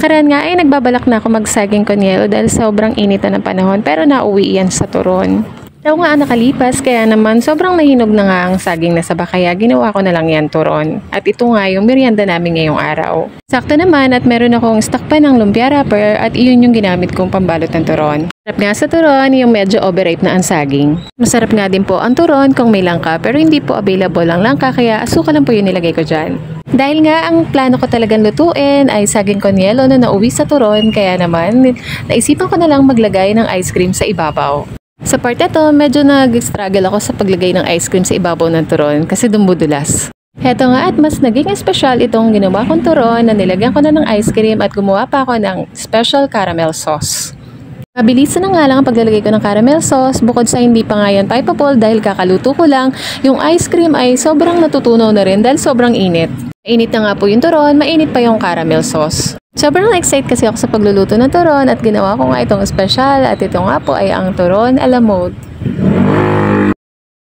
nakaraan nga ay nagbabalak na ako magsaging konyelo dahil sobrang init na ng panahon pero nauwi yan sa turon. Daw nga nakalipas kaya naman sobrang nahinog na nga ang saging na saba kaya ginawa ko na lang yan turon. At ito nga yung merienda namin ngayong araw. Sakto naman at meron akong stock pa ng lumpia wrapper at iyon yung ginamit kong pambalot ng turon. Masarap nga sa turon yung medyo overripe na ang saging. Masarap nga din po ang turon kung may langka pero hindi po available ang langka kaya asukal lang po yung nilagay ko dyan. Dahil nga ang plano ko talagang lutuin ay saging konyelo na nauwi sa turon kaya naman naisipan ko na lang maglagay ng ice cream sa ibabaw. Sa part ito, medyo nag-struggle ako sa paglagay ng ice cream sa ibabaw ng turon kasi dumudulas. Heto nga at mas naging espesyal itong ginawa kong turon na nilagyan ko na ng ice cream at gumawa pa ako ng special caramel sauce. Mabilis na nga lang ang paglalagay ko ng caramel sauce bukod sa hindi pa nga yan typeable dahil kakaluto ko lang, yung ice cream ay sobrang natutunaw na rin dahil sobrang init. Mainit na nga po yung turon, mainit pa yung caramel sauce. Sobrang excited kasi ako sa pagluluto ng turon at ginawa ko nga itong special at ito nga po ay ang turon a la mode.